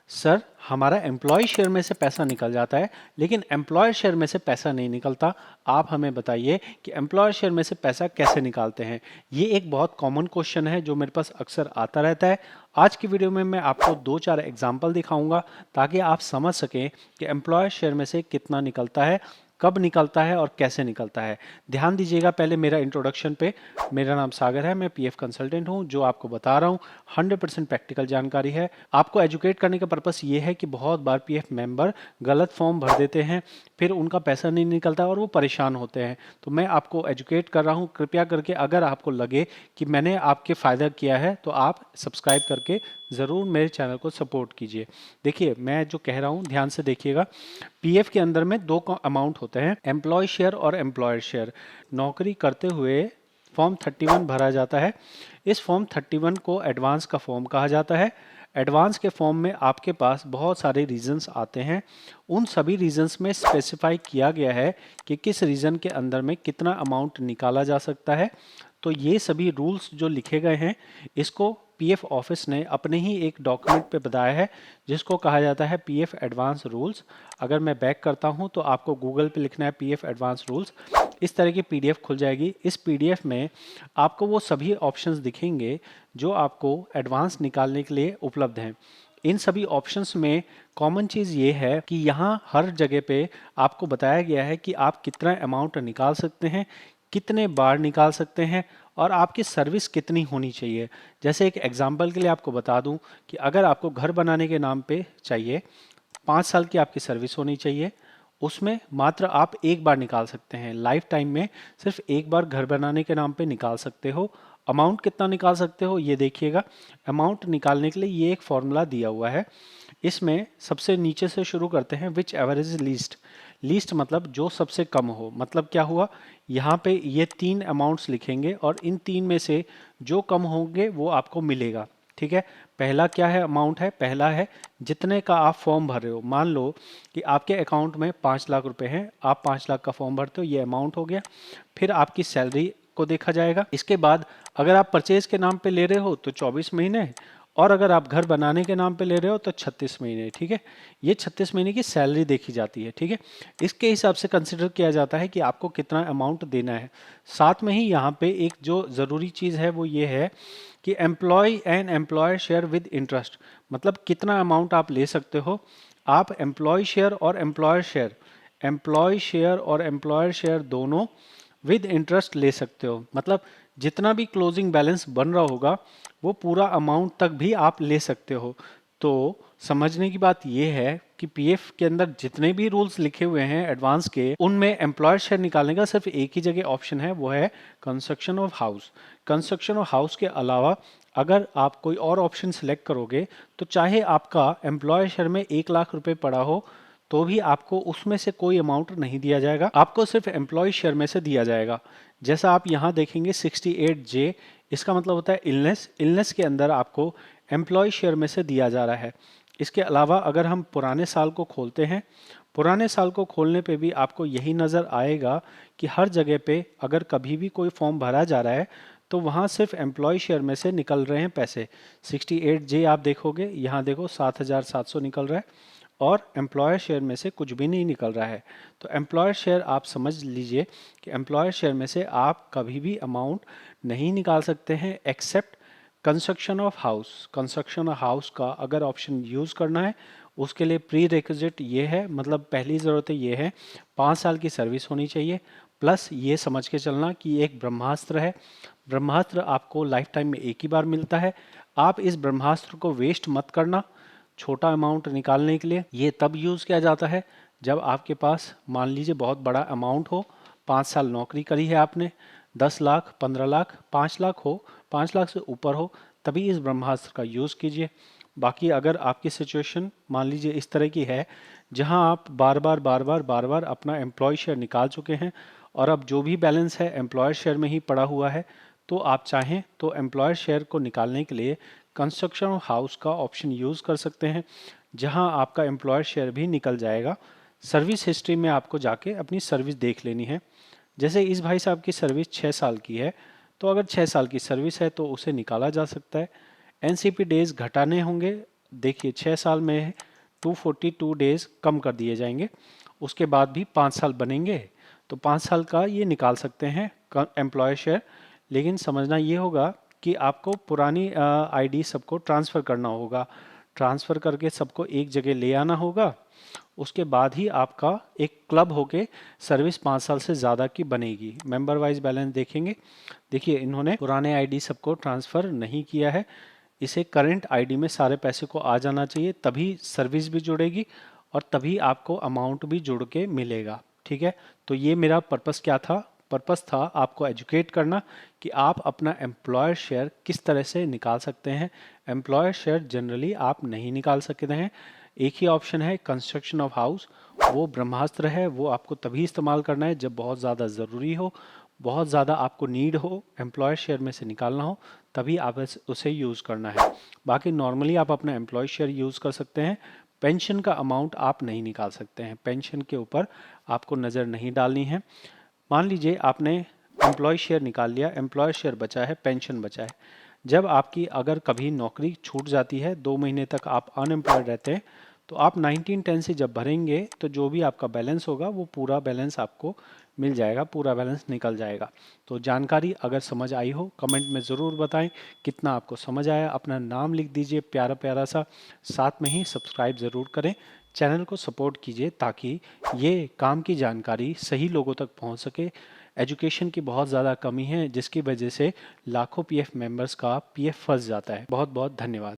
Sir, हमारा employ share में से पैसा निकल जाता है लेकिन एम्प्लॉयर शेयर में से पैसा नहीं निकलता। आप हमें बताइए कि एम्प्लॉयर शेयर में से पैसा कैसे निकालते हैं। ये एक बहुत कॉमन क्वेश्चन है जो मेरे पास अक्सर आता रहता है। आज की वीडियो में मैं आपको दो चार एग्जाम्पल दिखाऊंगा ताकि आप समझ सकें कि एम्प्लॉयर शेयर में से कितना निकलता है, कब निकलता है और कैसे निकलता है। ध्यान दीजिएगा पहले मेरा इंट्रोडक्शन पे। मेरा नाम सागर है, मैं पीएफ कंसल्टेंट हूं। जो आपको बता रहा हूं 100% प्रैक्टिकल जानकारी है। आपको एजुकेट करने का पर्पस ये है कि बहुत बार पीएफ मेंबर गलत फॉर्म भर देते हैं, फिर उनका पैसा नहीं निकलता और वो परेशान होते हैं। तो मैं आपको एजुकेट कर रहा हूँ। कृपया करके अगर आपको लगे कि मैंने आपके फ़ायदा किया है तो आप सब्सक्राइब करके ज़रूर मेरे चैनल को सपोर्ट कीजिए। देखिए मैं जो कह रहा हूँ ध्यान से देखिएगा। पीएफ के अंदर में दो अमाउंट होते हैं, एम्प्लॉय शेयर और एम्प्लॉयर शेयर। नौकरी करते हुए फॉर्म 31 भरा जाता है। इस फॉर्म 31 को एडवांस का फॉर्म कहा जाता है। एडवांस के फॉर्म में आपके पास बहुत सारे रीजंस आते हैं। उन सभी रीजंस में स्पेसिफाई किया गया है कि किस रीजन के अंदर में कितना अमाउंट निकाला जा सकता है। तो ये सभी रूल्स जो लिखे गए हैं इसको पीएफ ऑफिस ने अपने ही एक डॉक्यूमेंट पे बताया है जिसको कहा जाता है पीएफ एडवांस रूल्स। अगर मैं बैक करता हूं तो आपको गूगल पे लिखना है पीएफ एडवांस रूल्स, इस तरह की पीडीएफ खुल जाएगी। इस पीडीएफ में आपको वो सभी ऑप्शंस दिखेंगे जो आपको एडवांस निकालने के लिए उपलब्ध हैं। इन सभी ऑप्शंस में कॉमन चीज़ ये है कि यहाँ हर जगह पे आपको बताया गया है कि आप कितना अमाउंट निकाल सकते हैं, कितने बार निकाल सकते हैं और आपकी सर्विस कितनी होनी चाहिए। जैसे एक एग्जांपल के लिए आपको बता दूं कि अगर आपको घर बनाने के नाम पे चाहिए, 5 साल की आपकी सर्विस होनी चाहिए, उसमें मात्र आप एक बार निकाल सकते हैं। लाइफ टाइम में सिर्फ एक बार घर बनाने के नाम पे निकाल सकते हो। अमाउंट कितना निकाल सकते हो ये देखिएगा। अमाउंट निकालने के लिए ये एक फॉर्मूला दिया हुआ है। इसमें सबसे नीचे से शुरू करते हैं, which ever is least. Least मतलब जो सबसे कम हो। मतलब क्या हुआ, यहाँ पे ये तीन अमाउंट्स लिखेंगे और इन तीन में से जो कम होंगे वो आपको मिलेगा। ठीक है। पहला क्या है अमाउंट है, पहला है जितने का आप फॉर्म भर रहे हो। मान लो कि आपके अकाउंट में 5 लाख रुपए हैं, आप 5 लाख का फॉर्म भरते हो, ये अमाउंट हो गया। फिर आपकी सैलरी को देखा जाएगा। इसके बाद अगर आप परचेज के नाम पे ले रहे हो तो 24 महीने, और अगर आप घर बनाने के नाम पे ले रहे हो तो 36 महीने। ठीक है। ये 36 महीने की सैलरी देखी जाती है। ठीक है। इसके हिसाब से कंसिडर किया जाता है कि आपको कितना अमाउंट देना है। साथ में ही यहाँ पे एक जो ज़रूरी चीज़ है वो ये है कि employee and employer share with interest. मतलब कितना अमाउंट आप ले सकते हो। आप एम्प्लॉय शेयर और एम्प्लॉयर शेयर दोनों विद इंटरेस्ट ले सकते हो। मतलब जितना भी क्लोजिंग बैलेंस बन रहा होगा वो पूरा अमाउंट तक भी आप ले सकते हो। तो समझने की बात यह है कि पीएफ के अंदर जितने भी रूल्स लिखे हुए हैं एडवांस के, उनमें एम्प्लॉयर शेयर निकालने का सिर्फ एक ही जगह ऑप्शन है, वो है construction of house. Construction of house के अलावा अगर आप कोई और ऑप्शन सिलेक्ट करोगे तो चाहे आपका एम्प्लॉयर शेयर में 1 लाख रुपए पड़ा हो तो भी आपको उसमें से कोई अमाउंट नहीं दिया जाएगा, आपको सिर्फ एम्प्लॉय शेयर में से दिया जाएगा। जैसा आप यहाँ देखेंगे 68J, इसका मतलब होता है इलनेस। इलनेस के अंदर आपको एम्प्लॉय शेयर में से दिया जा रहा है। इसके अलावा अगर हम पुराने साल को खोलते हैं, पुराने साल को खोलने पे भी आपको यही नज़र आएगा कि हर जगह पे अगर कभी भी कोई फॉर्म भरा जा रहा है तो वहाँ सिर्फ एम्प्लॉय शेयर में से निकल रहे हैं पैसे। 68J आप देखोगे, यहाँ देखो 7,700 निकल रहा है और एम्प्लॉयर शेयर में से कुछ भी नहीं निकल रहा है। तो एम्प्लॉयर शेयर आप समझ लीजिए कि एम्प्लॉयर शेयर में से आप कभी भी अमाउंट नहीं निकाल सकते हैं except construction of house. Construction of house का अगर ऑप्शन यूज़ करना है उसके लिए प्री रिक्विजिट ये है, मतलब पहली ज़रूरत ये है 5 साल की सर्विस होनी चाहिए, प्लस ये समझ के चलना कि एक ब्रह्मास्त्र है। ब्रह्मास्त्र आपको लाइफ टाइम में एक ही बार मिलता है। आप इस ब्रह्मास्त्र को वेस्ट मत करना। छोटा अमाउंट निकालने के लिए ये तब यूज़ किया जाता है जब आपके पास मान लीजिए बहुत बड़ा अमाउंट हो, 5 साल नौकरी करी है आपने, 10 लाख, 15 लाख, 5 लाख हो, 5 लाख से ऊपर हो, तभी इस ब्रह्मास्त्र का यूज़ कीजिए। बाकी अगर आपकी सिचुएशन मान लीजिए इस तरह की है जहां आप बार बार अपना एम्प्लॉय शेयर निकाल चुके हैं और अब जो भी बैलेंस है एम्प्लॉयर शेयर में ही पड़ा हुआ है, तो आप चाहें तो एम्प्लॉयर शेयर को निकालने के लिए कंस्ट्रक्शन हाउस का ऑप्शन यूज़ कर सकते हैं जहां आपका एम्प्लॉयर शेयर भी निकल जाएगा। सर्विस हिस्ट्री में आपको जाके अपनी सर्विस देख लेनी है। जैसे इस भाई साहब की सर्विस 6 साल की है, तो अगर 6 साल की सर्विस है तो उसे निकाला जा सकता है। एनसीपी डेज घटाने होंगे देखिए 6 साल में 242 डेज कम कर दिए जाएंगे, उसके बाद भी 5 साल बनेंगे, तो 5 साल का ये निकाल सकते हैं एम्प्लॉयर शेयर। लेकिन समझना ये होगा कि आपको पुरानी आईडी सबको ट्रांसफ़र करना होगा, ट्रांसफ़र करके सबको एक जगह ले आना होगा, उसके बाद ही आपका एक क्लब होके सर्विस 5 साल से ज़्यादा की बनेगी। मेंबर वाइज बैलेंस देखेंगे, देखिए इन्होंने पुराने आईडी सबको ट्रांसफ़र नहीं किया है, इसे करंट आईडी में सारे पैसे को आ जाना चाहिए, तभी सर्विस भी जुड़ेगी और तभी आपको अमाउंट भी जुड़ के मिलेगा। ठीक है, तो ये मेरा पर्पस क्या था, पर्पस था आपको एजुकेट करना कि आप अपना एम्प्लॉयर शेयर किस तरह से निकाल सकते हैं। एम्प्लॉयर शेयर जनरली आप नहीं निकाल सकते हैं, एक ही ऑप्शन है कंस्ट्रक्शन ऑफ हाउस, वो ब्रह्मास्त्र है, वो आपको तभी इस्तेमाल करना है जब बहुत ज़्यादा ज़रूरी हो, बहुत ज़्यादा आपको नीड हो, एम्प्लॉयर शेयर में से निकालना हो, तभी आप उसे यूज़ करना है। बाकी नॉर्मली आप अपना एम्प्लॉय शेयर यूज़ कर सकते हैं। पेंशन का अमाउंट आप नहीं निकाल सकते हैं, पेंशन के ऊपर आपको नज़र नहीं डालनी है। मान लीजिए आपने एम्प्लॉय शेयर निकाल लिया, एम्प्लॉयर शेयर बचा है, पेंशन बचा है। जब आपकी अगर कभी नौकरी छूट जाती है, 2 महीने तक आप अनएम्प्लॉयड रहते हैं, तो आप 1910 से जब भरेंगे तो जो भी आपका बैलेंस होगा वो पूरा बैलेंस आपको मिल जाएगा, पूरा बैलेंस निकल जाएगा। तो जानकारी अगर समझ आई हो कमेंट में ज़रूर बताएं कितना आपको समझ आया, अपना नाम लिख दीजिए प्यारा प्यारा सा, साथ में ही सब्सक्राइब ज़रूर करें, चैनल को सपोर्ट कीजिए ताकि ये काम की जानकारी सही लोगों तक पहुंच सके। एजुकेशन की बहुत ज़्यादा कमी है जिसकी वजह से लाखों पीएफ मेंबर्स का पीएफ फंस जाता है। बहुत बहुत धन्यवाद।